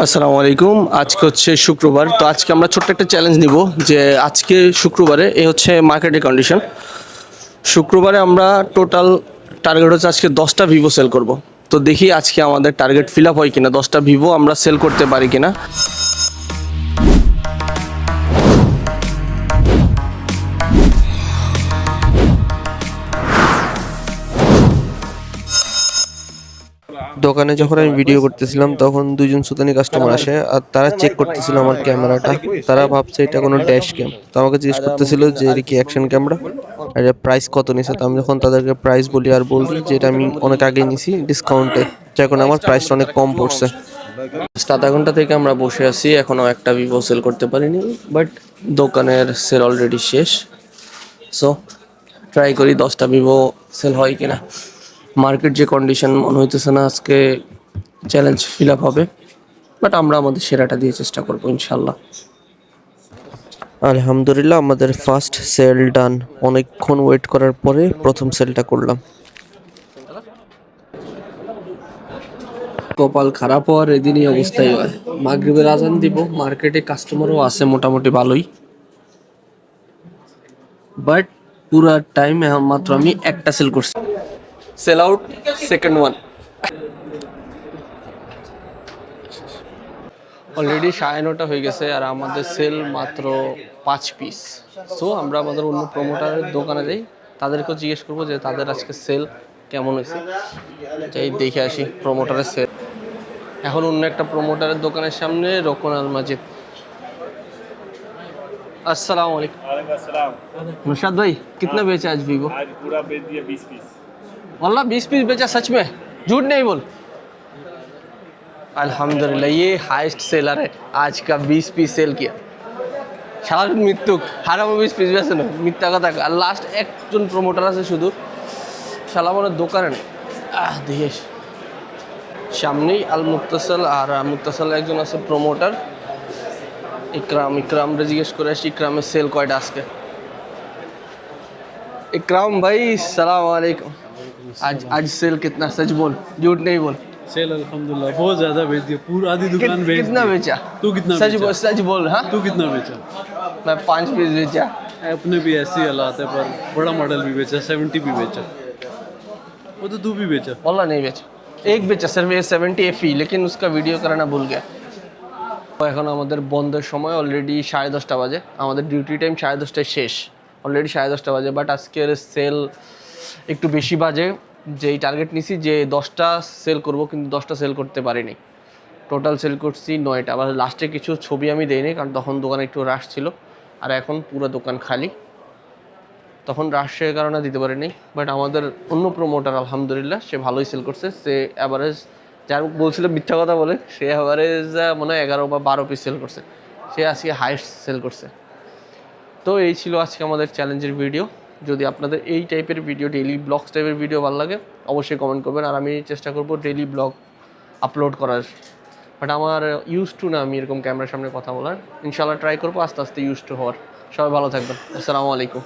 আসসালামু আলাইকুম। আজকে হচ্ছে শুক্রবার, তো আজকে আমরা ছোট্ট একটা চ্যালেঞ্জ নিব যে আজকে শুক্রবারে এই হচ্ছে মার্কেটের কন্ডিশন। শুক্রবারে আমরা টোটাল টার্গেট হচ্ছে আজকে 10টা ভিভো সেল করব। তো দেখি আজকে আমাদের টার্গেট ফিল আপ হয় কিনা, 10টা ভিভো আমরা সেল করতে পারি কিনা। দোকানে যখন আমি ভিডিও করতেছিলাম তখন দুজন সুদানি কাস্টমার আসে আর তারা চেক করতেছিল আমার ক্যামেরাটা। তারা ভাবছে এটা কোনো ড্যাশ ক্যাম, তো আমাকে জিজ্ঞেস করতেছিল যে এটা কি অ্যাকশন ক্যামেরা আর এর প্রাইস কত নিছে। তো আমি যখন তাদেরকে প্রাইস বলি আর বলি যে এটা আমি অনেক আগে নিছি ডিসকাউন্টে, যার কারণে আমার প্রাইসটা অনেক কম পড়ছে। আধা ঘন্টা থেকে আমরা বসে আছি, এখনও একটা ভিভো সেল করতে পারিনি, বাট দোকানের সেল অলরেডি শেষ। সো ট্রাই করি 10টা ভিভো সেল হয় কিনা। মার্কেট যে কন্ডিশন মনে হইতেছে না আজকে চ্যালেঞ্জ ফিল আপ হবে, বাট আমরা আমাদের সেরাটা দিয়ে চেষ্টা করবো ইনশাল্লাহ। আলহামদুলিল্লাহ আমাদের ফার্স্ট সেল ডান। অনেকক্ষণ ওয়েট করার পরে প্রথম সেলটা করলাম। কপাল খারাপ হওয়ার এদিনই অবস্থাই হয়। মাগরিবের আজান দিব, মার্কেটে কাস্টমারও আছে মোটামুটি ভালোই, বাট পুরো টাইম মাত্র আমি একটা সেল করছি। Sale out second one. Already 9:30 হয়ে গেছে আর আমাদের সেল মাত্র 5 পিস। সো আমরা আমাদের অন্য প্রমোটারের দোকানে যাই, তাদেরকেও জিজ্ঞেস করবো যে তাদের আজকে সেল কেমন হয়েছে, যাই দেখে আসি প্রমোটারের সেল। এখন অন্য একটা প্রমোটারের দোকানের সামনে রোকন আল মাজিদ। अस्सलाम वालेकुम। मुर्शाद भाई कितना बेचा आज वीवो? आज पूरा बेच दिया 20 पीस। वल्लाह 20 पीस बेचा, सच में झूठ नहीं बोल। अल्हम्दुलिल्लाह ये हाईएस्ट सेलर है, आज का 20 पीस सेल किया। সারা মৃত্যুক হারামো 20 পিস বেছে না, মিথ্যা কথা। আর লাস্ট একজন প্রমোটার আছে শুধু, শালা মনে দোকানে নেই। দেখিস সামনেই আল মুক্তাসাল, আর মুক্তাসাল একজন আছে প্রমোটার ইকরামরে জিজ্ঞেস করে আসছি ইকরামের সেল কয়টা আজকে। इकराम भाई सलाम वालेकुम। आज सेल कितना, सच बोल झूठ नहीं बोल। सेल अल्हम्दुलिल्लाह बहुत ज्यादा बेच दिया, पूरा आधी दुकान बेच कितना दी। बेचा? तू कितना सच बेचा? बोल, सच बोल। हाँ तू कितना बेचा? मैं 5 पीस बेचा। अपने भी ऐसे ही हालात है, पर बड़ा मॉडल भी बेचा, 70 भी बेचा। वो तो तू भी बेचा। वल्लाह नहीं बेचा, एक बेचा सिर्फ ये 70 FE, लेकिन उसका वीडियो कराना भूल गया। এখন আমাদের বন্ধের সময় অলরেডি 10:30 বাজে, আমাদের ডিউটি টাইম 10:30টায় শেষ, অলরেডি 10:30 বাজে। বাট আজকের সেল একটু বেশি বাজে। যেই টার্গেট নিছি যে 10টা সেল করব, কিন্তু 10টা সেল করতে পারিনি। টোটাল সেল করছি 9টা। আবার লাস্টে কিছু ছবি আমি দেইনি, কারণ তখন দোকানে একটু রাশ ছিল, আর এখন পুরো দোকান খালি। তখন রাশের কারণে দিতে পারিনি। বাট আমাদের অন্য প্রমোটার আলহামদুলিল্লাহ সে ভালোই সেল করছে। সে অ্যাভারেজ, যার বলছিল মিথ্যা কথা বলে, সে অ্যাভারেজ মনে হয় 11 বা 12 পিস সেল করছে। সে আজকে হাইস্ট সেল করছে। তো এই ছিল আজকে আমাদের চ্যালেঞ্জের ভিডিও। যদি আপনাদের এই টাইপের ভিডিও, ডেইলি ব্লগস টাইপের ভিডিও ভালো লাগে অবশ্যই কমেন্ট করবেন, আর আমি চেষ্টা করব ডেইলি ব্লগ আপলোড করার। বাট আমার ইউজ টু না আমি এরকম ক্যামেরার সামনে কথা বলার, ইনশাআল্লাহ ট্রাই করবো আস্তে আস্তে ইউজ টু হওয়ার। সবাই ভালো থাকবেন, আসসালামু আলাইকুম।